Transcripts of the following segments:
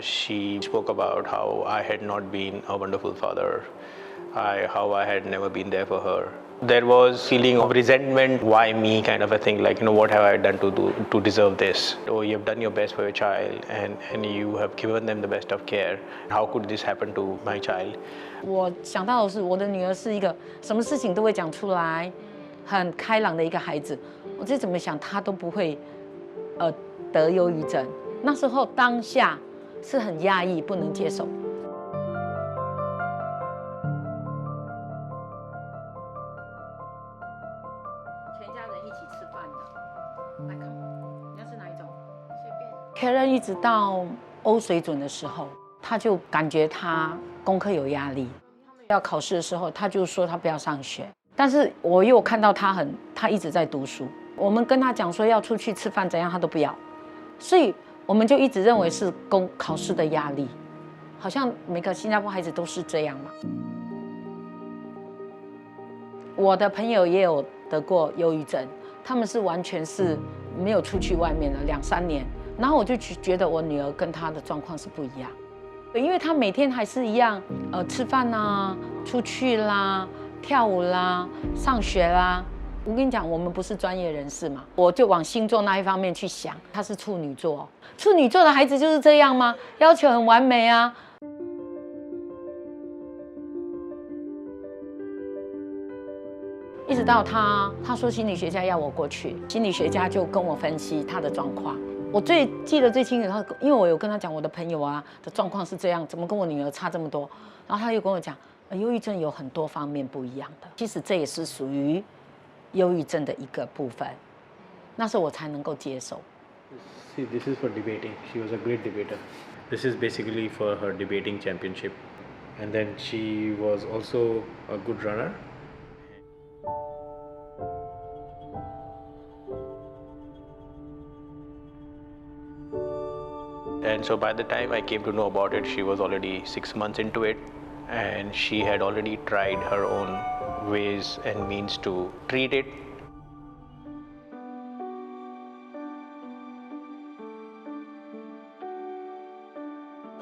she spoke about how I had not been a wonderful father, how I had never been there for her. There was feeling of resentment, why me kind of a thing, like, what have I done to deserve this? Oh, you have done your best for your child and you have given them the best of care. How could this happen to my child? 我想到的是，我的女儿是一个什么事情都会讲出来，很开朗的一个孩子。我再怎么想，她都不会，得忧郁症。那时候当下是很压抑，不能接受。全家人一起吃饭的，来看，你要吃哪一种？随便。Karen 一直到O水准的时候，他就感觉他功课有压力，要考试的时候，他就说他不要上学。但是我又看到他一直在读书。我们跟他讲说要出去吃饭怎样，他都不要。所以我们就一直认为是考试的压力，好像每个新加坡孩子都是这样嘛。我的朋友也有得过忧郁症，他们是完全是没有出去外面的2、3年，然后我就觉得我女儿跟她的状况是不一样，因为她每天还是一样，吃饭啦、出去啦、跳舞啦、上学啦。我跟你讲，我们不是专业人士嘛，我就往星座那一方面去想。她是处女座，处女座的孩子就是这样吗？要求很完美啊。一直到他说心理学家要我过去，心理学家就跟我分析他的状况。我记得最清楚，因为我有跟他讲我的朋友啊的状况是这样，怎么跟我女儿差这么多？然后他又跟我讲，忧郁症有很多方面不一样的，其实这也是属于忧郁症的一个部分，那时候我才能够接受。See, this is for debating. She was a great debater. This is basically for her debating championship, and then she was also a good runner. And so by the time I came to know about it, she was already 6 months into it, and she had already tried her own ways and means to treat it.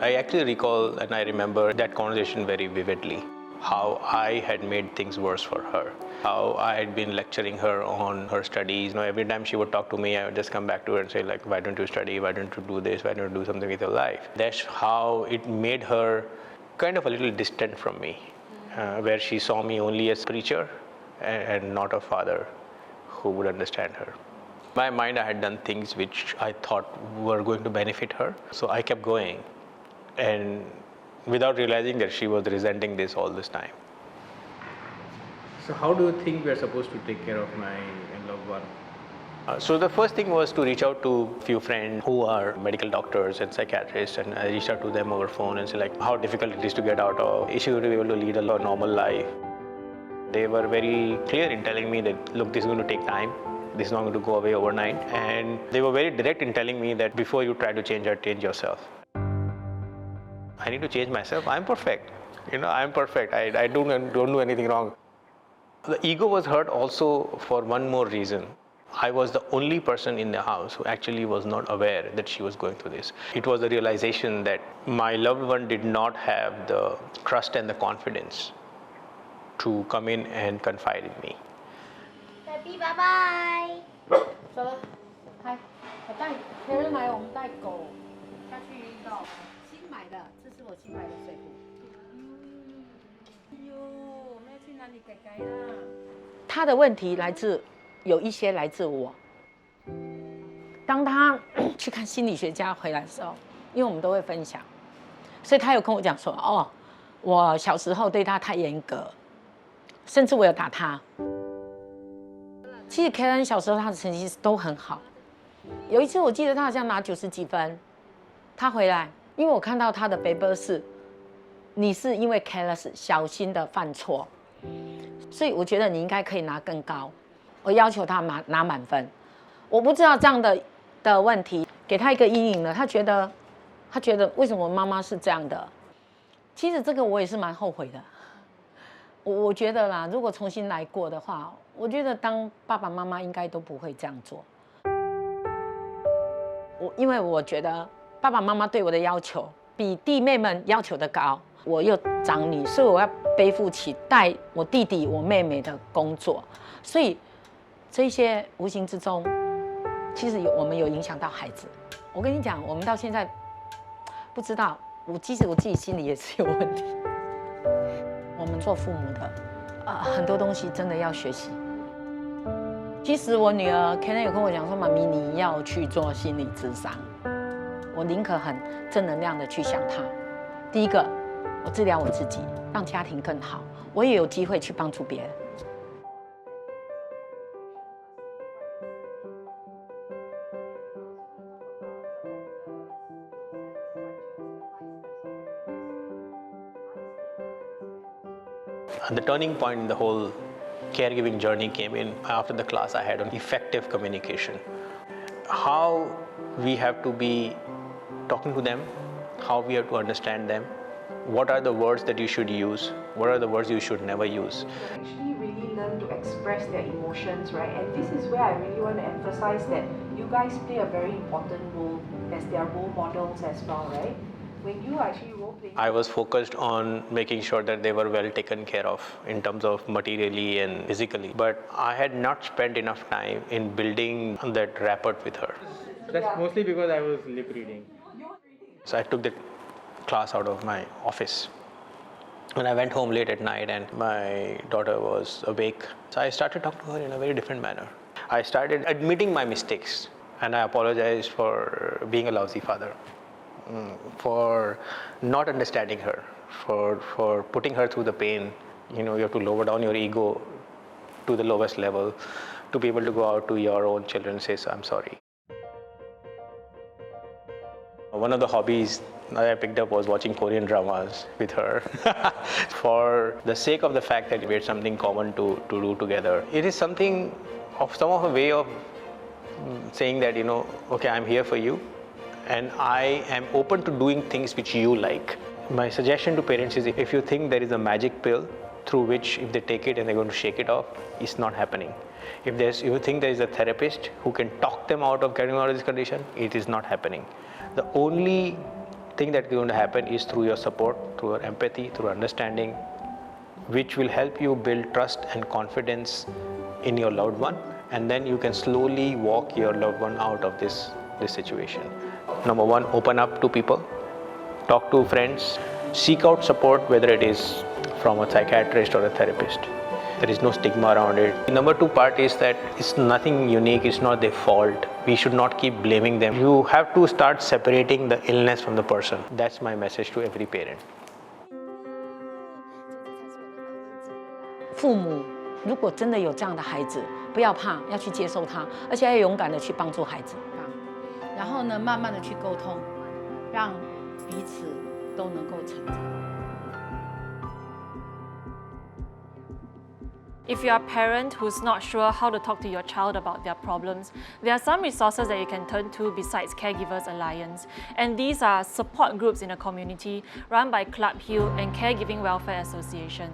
I actually recall and I remember that conversation very vividly. How I had made things worse for her. How I had been lecturing her on her studies. Every time she would talk to me, I would just come back to her and say, like, why don't you study? Why don't you do this? Why don't you do something with your life? That's how it made her kind of a little distant from me, where she saw me only as a preacher and not a father who would understand her. In my mind, I had done things which I thought were going to benefit her, so I kept going. And without realizing that she was resenting this all this time. So how do you think we are supposed to take care of my loved one? So the first thing was to reach out to a few friends who are medical doctors and psychiatrists, and I reached out to them over phone and said, like, how difficult it is to get out of. Is she going to be able to lead a normal life? They were very clear in telling me that, look, this is going to take time. This is not going to go away overnight. And they were very direct in telling me that before you try to change her, change yourself. I need to change myself. I'm perfect. I'm perfect. I don't do anything wrong. The ego was hurt also for one more reason. I was the only person in the house who actually was not aware that she was going through this. It was the realization that my loved one did not have the trust and the confidence to come in and confide in me. Baby, bye bye. 走了，嗨，我带别人来，我们带狗下去运动。新买的，这是我新买的水壶。哎呦，我们要去哪里改改啦？他的问题有一些来自我。当他去看心理学家回来的时候，因为我们都会分享，所以他有跟我讲说，我小时候对他太严格，甚至我有打他。其实 Karen 小时候他的成绩都很好，有一次我记得他好像拿90几分，他回来。因为我看到他的 paper 是，你是因为 careless 小心的犯错，所以我觉得你应该可以拿更高。我要求他拿满分。我不知道这样的问题给他一个阴影了，他觉得为什么妈妈是这样的？其实这个我也是蛮后悔的。我觉得啦，如果重新来过的话，我觉得当爸爸妈妈应该都不会这样做。因为我觉得。爸爸妈妈对我的要求比弟妹们要求的高。我又长女，所以我要背负起带我弟弟、我妹妹的工作，所以这些无形之中，其实我们有影响到孩子。我跟你讲，我们到现在不知道，其实我自己心里也是有问题。我们做父母的，很多东西真的要学习。其实我女儿 Karen 有跟我讲说，妈咪你要去做心理咨商，我宁可很正能量的去想她。第一个，我治疗我自己，让家庭更好，我也有机会去帮助别人。The turning point in the whole caregiving journey came in after the class I had on effective communication. How we have to be talking to them, how we have to understand them, what are the words that you should use, what are the words you should never use. Actually really learn to express their emotions, right? And this is where I really want to emphasize that you guys play a very important role as their role models as well, right? When you are actually role-playing, I was focused on making sure that they were well taken care of in terms of materially and physically. But I had not spent enough time in building that rapport with her. That's mostly because I was lip reading. So I took the class out of my office. When I went home late at night and my daughter was awake, so I started talking to her in a very different manner. I started admitting my mistakes and I apologized for being a lousy father, for not understanding her, for putting her through the pain. You know, you have to lower down your ego to the lowest level to be able to go out to your own children and say, I'm sorry. One of the hobbies I picked up was watching Korean dramas with her for the sake of the fact that we had something common to do together. It is something of some of a way of saying that, you know, okay, I'm here for you and I am open to doing things which you like. My suggestion to parents is if you think there is a magic pill through which if they take it and they're going to shake it off, it's not happening. If you think there is a therapist who can talk them out of getting out of this condition, it is not happening. The only thing that is going to happen is through your support, through your empathy, through understanding, which will help you build trust and confidence in your loved one, and then you can slowly walk your loved one out of this situation. Number one, open up to people, talk to friends, seek out support, whether it is from a psychiatrist or a therapist. There is no stigma around it. The number two part is that it's nothing unique, it's not their fault. We should not keep blaming them. You have to start separating the illness from the person. That's my message to every parent. 父母如果真的有这样的孩子，不要怕，要去接受他，而且要勇敢的去帮助孩子。然后呢，慢慢的去沟通，让彼此都能够成长。If you're a parent who's not sure how to talk to your child about their problems, there are some resources that you can turn to besides Caregivers Alliance, and these are support groups in a community run by Club Hill and Caregiving Welfare Association.